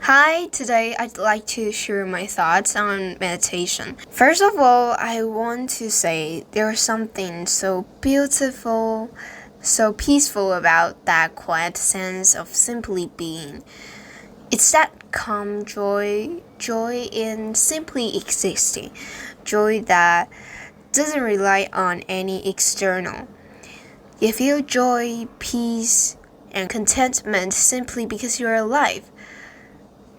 Hi, today I'd like to share my thoughts on meditation. First of all, I want to say there's something so beautiful, so peaceful about that quiet sense of simply being. It's that calm joy in simply existing, joy that doesn't rely on any external. You feel joy, peace, and contentment simply because you're alive.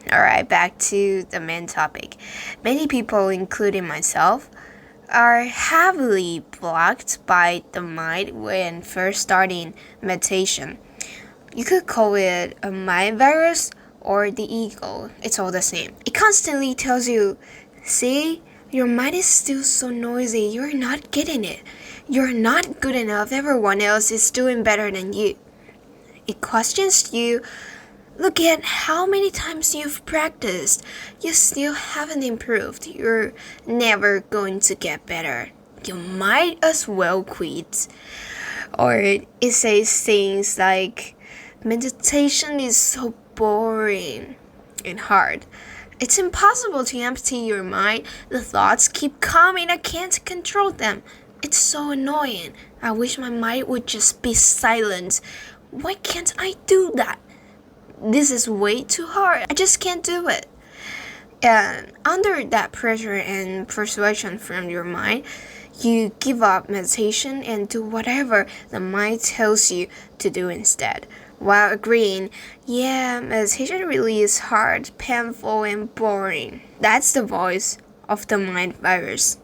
Alright, back to the main topic. Many people, including myself, are heavily blocked by the mind when first starting meditation. You could call it a mind virus or the ego. It's all the same. It constantly tells you, see, your mind is still so noisy. You're not getting it. You're not good enough. Everyone else is doing better than you. It questions you. Look at how many times you've practiced. You still haven't improved. You're never going to get better. You might as well quit. Or it says things like, meditation is so boring and hard. It's impossible to empty your mind. The thoughts keep coming. I can't control them. It's so annoying. I wish my mind would just be silent. Why can't I do that? This is way too hard. I just can't do it. And under that pressure and persuasion from your mind, you give up meditation and do whatever the mind tells you to do instead, while agreeing, yeah, meditation really is hard, painful, and boring. That's the voice of the mind virus.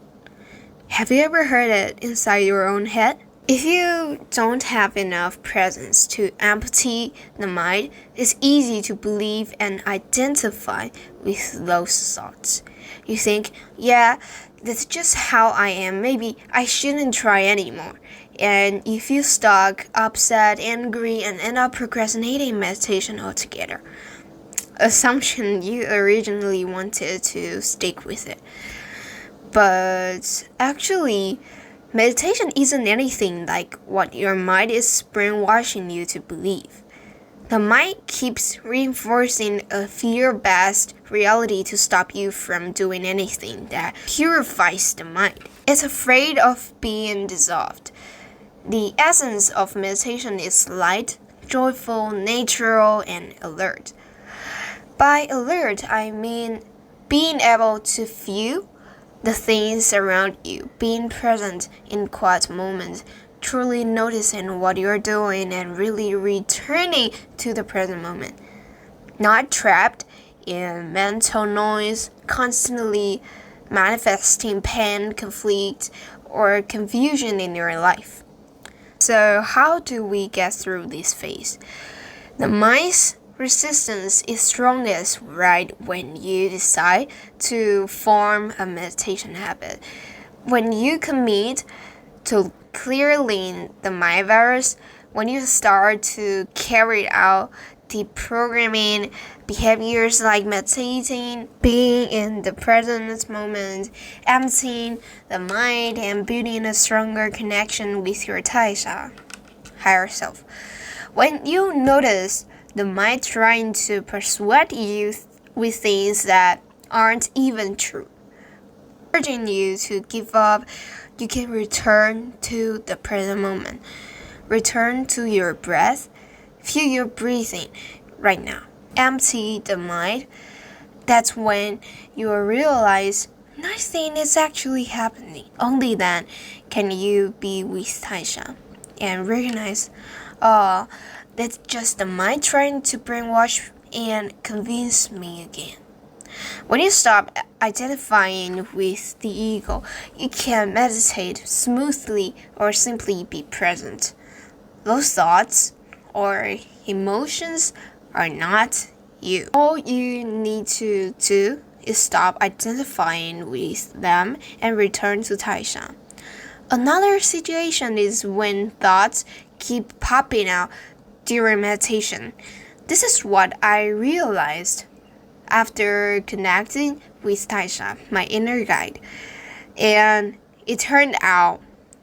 Have you ever heard it inside your own head? If you don't have enough presence to empty the mind, it's easy to believe and identify with those thoughts. You think, yeah, that's just how I am. Maybe I shouldn't try anymore. And you feel stuck, upset, angry, and end up procrastinating meditation altogether. Assumption you originally wanted to stick with it. But actually, meditation isn't anything like what your mind is brainwashing you to believe. The mind keeps reinforcing a fear-based reality to stop you from doing anything that purifies the mind. It's afraid of being dissolved. The essence of meditation is light, joyful, natural, and alert. By alert, I mean being able to feel the things around you, being present in quiet moments, truly noticing what you're doing and really returning to the present moment. Not trapped in mental noise, constantly manifesting pain, conflict, or confusion in your life. So how do we get through this phase? The mind's resistance is strongest right when you decide to form a meditation habit. When you commit to clearing the mind virus, when you start to carry out deprogramming behaviors like meditating, being in the present moment, emptying the mind, and building a stronger connection with your Taisha, higher self. When you notice the mind trying to persuade you with things that aren't even true, urging you to give up, you can return to the present moment. Return to your breath. Feel your breathing right now. Empty the mind. That's when you will realize nothing is actually happening. Only then can you be with Taisha and recognize, that's just the mind trying to brainwash and convince me again. When you stop identifying with the ego, you can meditate smoothly or simply be present. Those thoughts or emotions are not you. All you need to do is stop identifying with them and return to Taisha. Another situation is when thoughts keep popping out during meditation. This is what I realized after connecting with Taisha, my inner guide. And it turned out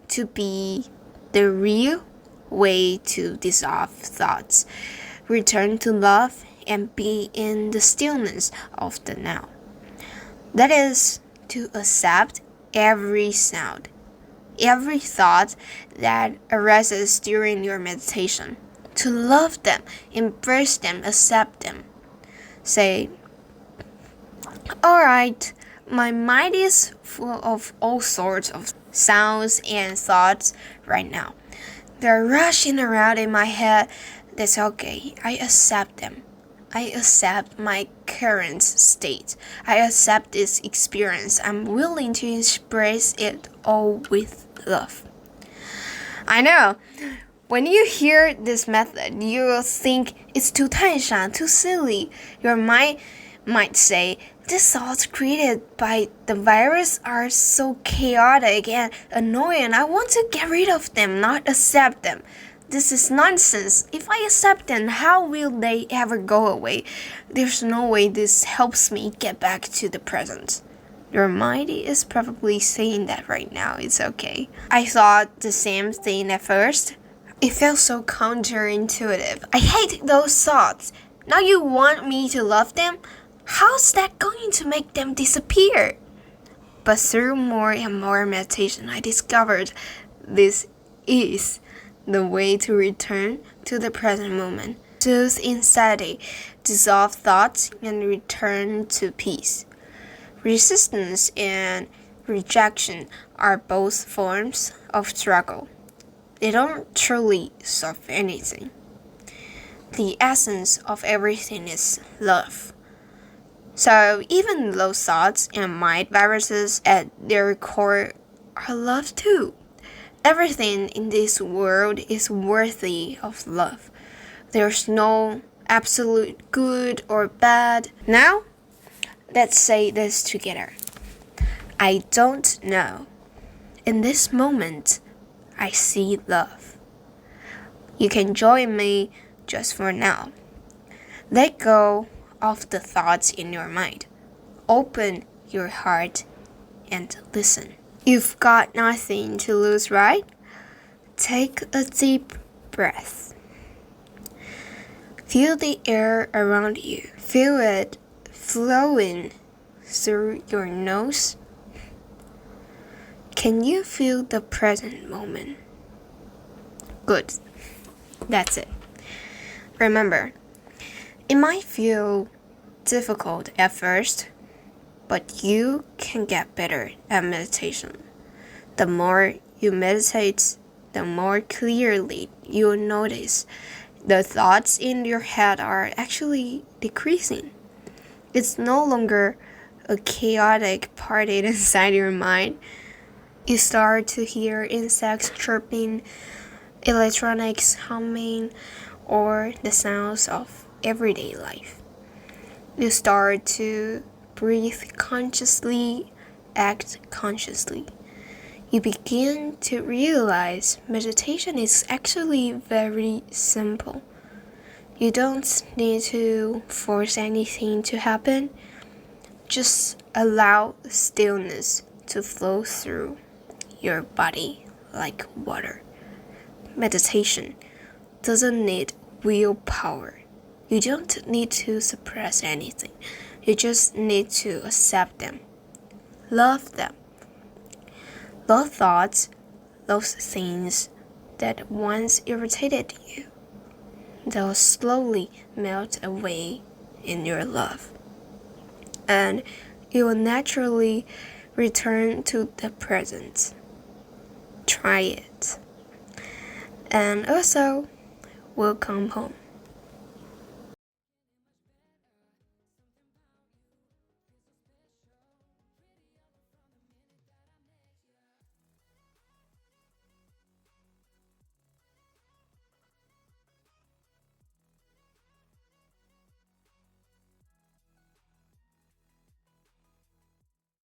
to be the real way to dissolve thoughts, return to love, and be in the stillness of the now. That is to accept every sound, every thought that arises during your meditation. To love them, embrace them, accept them. Say, alright, my mind is full of all sorts of sounds and thoughts right now. They're rushing around in my head. That's okay. I accept them. I accept my current state. I accept this experience. I'm willing to embrace it all with love. I know. When you hear this method, you will think it's too Taisha, too silly. Your mind might say, these thoughts created by the virus are so chaotic and annoying. I want to get rid of them, not accept them. This is nonsense. If I accept them, how will they ever go away? There's no way this helps me get back to the present. Your mind is probably saying that right now. It's okay. I thought the same thing at first. It felt so counterintuitive. I hate those thoughts. Now you want me to love them? How's that going to make them disappear? But through more and more meditation, I discovered this is the way to return to the present moment. Soothe anxiety, dissolve thoughts, and return to peace. Resistance and rejection are both forms of struggle. They don't truly solve anything. The essence of everything is love. So even those thoughts and mind viruses at their core are love too. Everything in this world is worthy of love. There's no absolute good or bad. Now, let's say this together. I don't know. In this moment, I see love. You can join me just for now. Let go of the thoughts in your mind. Open your heart and listen. You've got nothing to lose, right? Take a deep breath. Feel the air around you. Feel it flowing through your nose. Can you feel the present moment? Good. That's it. Remember, it might feel difficult at first, but you can get better at meditation. The more you meditate, the more clearly you'll notice the thoughts in your head are actually decreasing. It's no longer a chaotic party inside your mind. You start to hear insects chirping, electronics humming, or the sounds of everyday life. You start to breathe consciously, act consciously. You begin to realize meditation is actually very simple. You don't need to force anything to happen. Just allow stillness to flow through your body like water. Meditation doesn't need willpower. You don't need to suppress anything. You just need to accept them. Love them. Love thoughts, those things that once irritated you. They'll slowly melt away in your love. And you will naturally return to the present. Try it. And also, welcome home.